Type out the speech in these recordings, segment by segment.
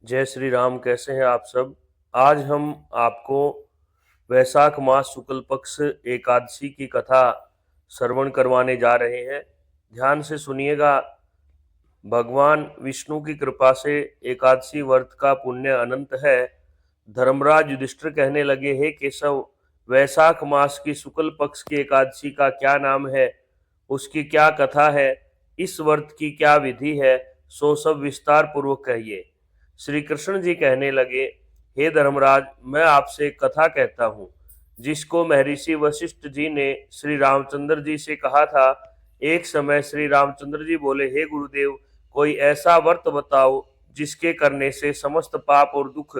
जय श्री राम। कैसे हैं आप सब। आज हम आपको वैशाख मास शुक्ल पक्ष एकादशी की कथा श्रवण करवाने जा रहे हैं। ध्यान से सुनिएगा। भगवान विष्णु की कृपा से एकादशी व्रत का पुण्य अनंत है। धर्मराज युधिष्ठिर कहने लगे, हे केशव, वैशाख मास की शुक्ल पक्ष की एकादशी का क्या नाम है, उसकी क्या कथा है, इस व्रत की क्या विधि है, सो सब विस्तार पूर्वक कहिए। श्री कृष्ण जी कहने लगे, हे धर्मराज, मैं आपसे एक कथा कहता हूँ जिसको महर्षि वशिष्ठ जी ने श्री रामचंद्र जी से कहा था। एक समय श्री रामचंद्र जी बोले, हे गुरुदेव, कोई ऐसा व्रत बताओ जिसके करने से समस्त पाप और दुख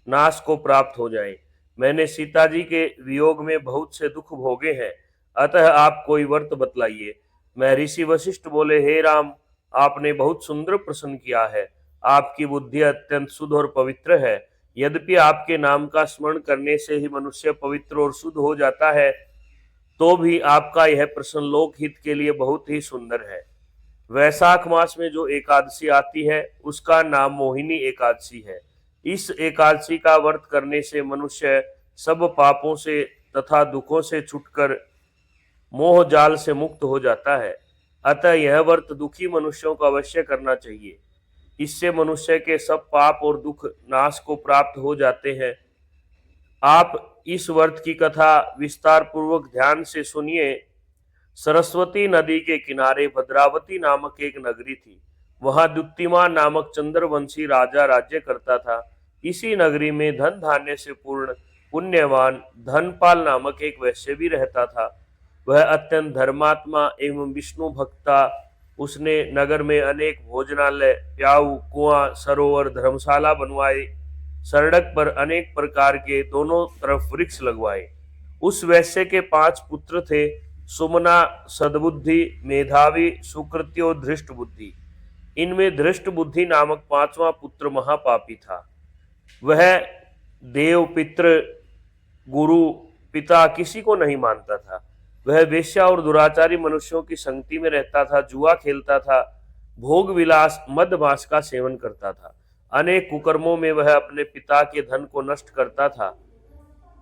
नाश को प्राप्त हो जाए। मैंने सीता जी के वियोग में बहुत से दुख भोगे हैं, अतः आप कोई व्रत बतलाइए। महर्षि वशिष्ठ बोले, हे राम, आपने बहुत सुंदर प्रश्न किया है। आपकी बुद्धि अत्यंत शुद्ध और पवित्र है। यद्यपि आपके नाम का स्मरण करने से ही मनुष्य पवित्र और शुद्ध हो जाता है, तो भी आपका यह प्रश्न लोकहित के लिए बहुत ही सुंदर है। वैशाख मास में जो एकादशी आती है उसका नाम मोहिनी एकादशी है। इस एकादशी का व्रत करने से मनुष्य सब पापों से तथा दुखों से छुटकर मोह जाल से मुक्त हो जाता है। अतः यह व्रत दुखी मनुष्यों को अवश्य करना चाहिए। इससे मनुष्य के सब पाप और दुख नाश को प्राप्त हो जाते हैं। आप इस व्रत की कथा विस्तार पूर्वक ध्यान से सुनिए। सरस्वती नदी के किनारे भद्रावती नामक एक नगरी थी। वहां द्युतिमान नामक चंद्रवंशी राजा राज्य करता था। इसी नगरी में धन धान्य से पूर्ण पुण्यवान धनपाल नामक एक वैश्य भी रहता था। वह अत्यंत धर्मात्मा एवं विष्णु भक्त था। उसने नगर में अनेक भोजनालय, प्याऊ, कुआं, सरोवर, धर्मशाला बनवाए। सड़क पर अनेक प्रकार के दोनों तरफ वृक्ष लगवाए। उस वैश्य के 5 पुत्र थे, सुमना, सद्बुद्धि, मेधावी, सुकृत्य और धृष्ट बुद्धि। इनमें धृष्ट बुद्धि नामक 5वां पुत्र महापापी था। वह देव, पितृ, गुरु, पिता किसी को नहीं मानता था। वह वेश्या और दुराचारी मनुष्यों की संगति में रहता था, जुआ खेलता था, भोग विलास मद मांस का सेवन करता था। अनेक कुकर्मों में वह अपने पिता के धन को नष्ट करता था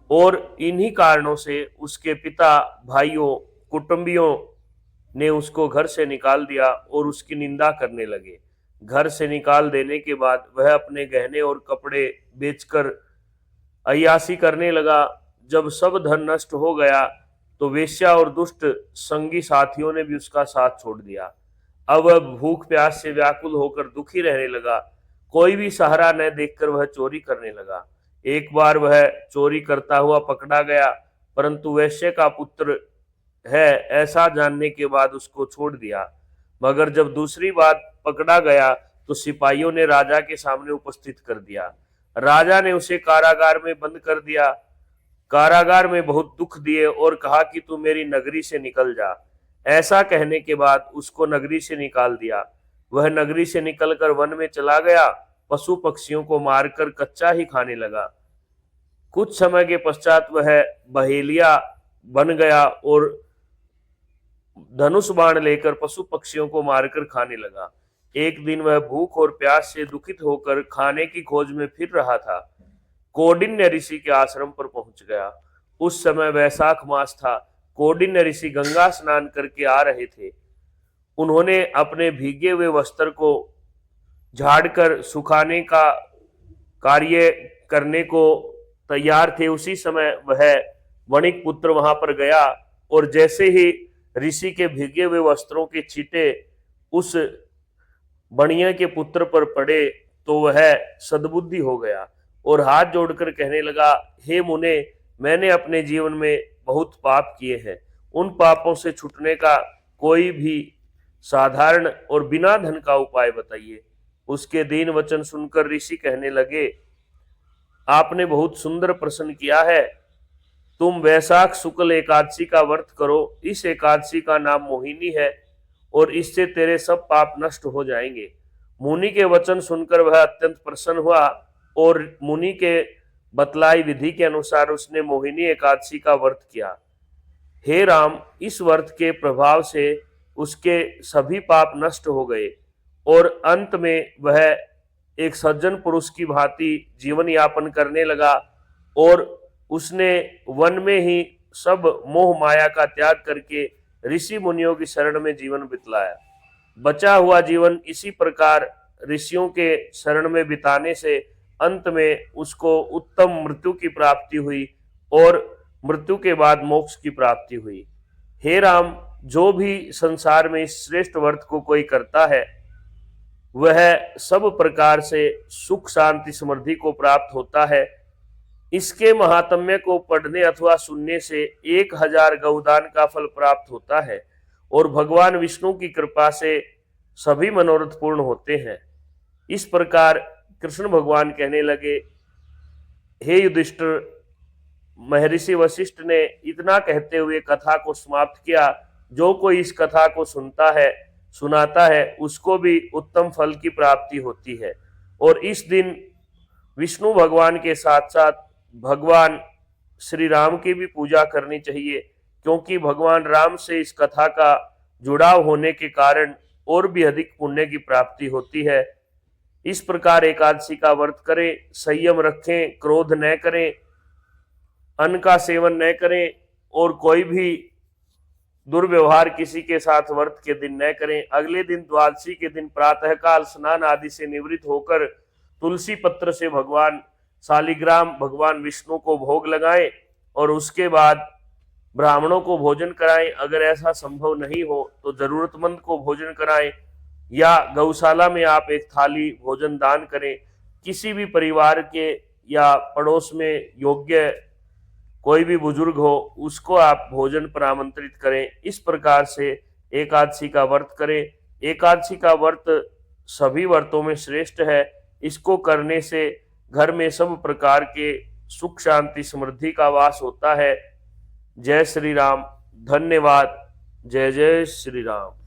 और इन्हीं कारणों से उसके पिता, भाइयों, कुटुंबियों ने उसको घर से निकाल दिया और उसकी निंदा करने लगे। घर से निकाल देने के बाद वह अपने गहने और कपड़े बेचकर अय्याशी करने लगा। जब सब धन नष्ट हो गया तो वेश्या और दुष्ट संगी साथियों ने भी उसका साथ छोड़ दिया। अब वह भूख प्यास से व्याकुल होकर दुखी रहने लगा। कोई भी सहारा न देखकर वह चोरी करने लगा। एक बार वह चोरी करता हुआ पकड़ा गया, परंतु वैश्य का पुत्र है ऐसा जानने के बाद उसको छोड़ दिया। मगर जब दूसरी बार पकड़ा गया तो सिपाहियों ने राजा के सामने उपस्थित कर दिया। राजा ने उसे कारागार में बंद कर दिया। कारागार में बहुत दुख दिए और कहा कि तू मेरी नगरी से निकल जा। ऐसा कहने के बाद उसको नगरी से निकाल दिया। वह नगरी से निकलकर वन में चला गया, पशु पक्षियों को मारकर कच्चा ही खाने लगा। कुछ समय के पश्चात वह बहेलिया बन गया और धनुष बाण लेकर पशु पक्षियों को मारकर खाने लगा। एक दिन वह भूख और प्यास से दुखित होकर खाने की खोज में फिर रहा था। कौंडिन्य ऋषि के आश्रम पर पहुंच गया। उस समय वैशाख मास था। कौंडिन्य ऋषि गंगा स्नान करके आ रहे थे। उन्होंने अपने भीगे हुए वस्त्र को झाड़कर सुखाने का कार्य करने को तैयार थे। उसी समय वह वणिक पुत्र वहां पर गया और जैसे ही ऋषि के भीगे हुए वस्त्रों के छींटे उस बणिया के पुत्र पर पड़े तो वह सद्बुद्धि हो गया और हाथ जोड़कर कहने लगा, हे मुने, मैंने अपने जीवन में बहुत पाप किए हैं। उन पापों से छूटने का कोई भी साधारण और बिना धन का उपाय बताइए। उसके दीन वचन सुनकर ऋषि कहने लगे, आपने बहुत सुंदर प्रश्न किया है। तुम वैशाख शुक्ल एकादशी का व्रत करो। इस एकादशी का नाम मोहिनी है और इससे तेरे सब पाप नष्ट हो जाएंगे। मुनि के वचन सुनकर वह अत्यंत प्रसन्न हुआ और मुनि के बतलाई विधि के अनुसार उसने मोहिनी एकादशी का व्रत किया। हे राम, इस व्रत के प्रभाव से उसके सभी पाप नष्ट हो गए और अंत में वह एक सज्जन पुरुष की भांति जीवन यापन करने लगा और उसने वन में ही सब मोह माया का त्याग करके ऋषि मुनियों की शरण में जीवन बिताया। बचा हुआ जीवन इसी प्रकार ऋषियों के शरण में बिताने से अंत में उसको उत्तम मृत्यु की प्राप्ति हुई और मृत्यु के बाद मोक्ष की प्राप्ति हुई। हे राम, जो भी संसार में इस श्रेष्ठ व्रत को कोई करता है वह सब प्रकार से सुख शांति समृद्धि को प्राप्त होता है। इसके महात्म्य को पढ़ने अथवा सुनने से 1000 गौदान का फल प्राप्त होता है और भगवान विष्णु की कृपा से सभी मनोरथ पूर्ण होते हैं। इस प्रकार कृष्ण भगवान कहने लगे, हे युधिष्ठिर, महर्षि वशिष्ठ ने इतना कहते हुए कथा को समाप्त किया। जो कोई इस कथा को सुनाता है उसको भी उत्तम फल की प्राप्ति होती है। और इस दिन विष्णु भगवान के साथ साथ भगवान श्री राम की भी पूजा करनी चाहिए, क्योंकि भगवान राम से इस कथा का जुड़ाव होने के कारण और भी अधिक पुण्य की प्राप्ति होती है। इस प्रकार एकादशी का व्रत करें, संयम रखें, क्रोध न करें, अन्न का सेवन न करें और कोई भी दुर्व्यवहार किसी के साथ व्रत के दिन न करें। अगले दिन द्वादशी के दिन प्रातःकाल स्नान आदि से निवृत्त होकर तुलसी पत्र से भगवान शालिग्राम भगवान विष्णु को भोग लगाएं और उसके बाद ब्राह्मणों को भोजन कराएं। अगर ऐसा संभव नहीं हो तो जरूरतमंद को भोजन कराएं या गौशाला में आप एक थाली भोजन दान करें। किसी भी परिवार के या पड़ोस में योग्य कोई भी बुजुर्ग हो उसको आप भोजन पर आमंत्रित करें। इस प्रकार से एकादशी का व्रत करें। एकादशी का व्रत सभी व्रतों में श्रेष्ठ है। इसको करने से घर में सब प्रकार के सुख शांति समृद्धि का वास होता है। जय श्री राम। धन्यवाद। जय जय श्री राम।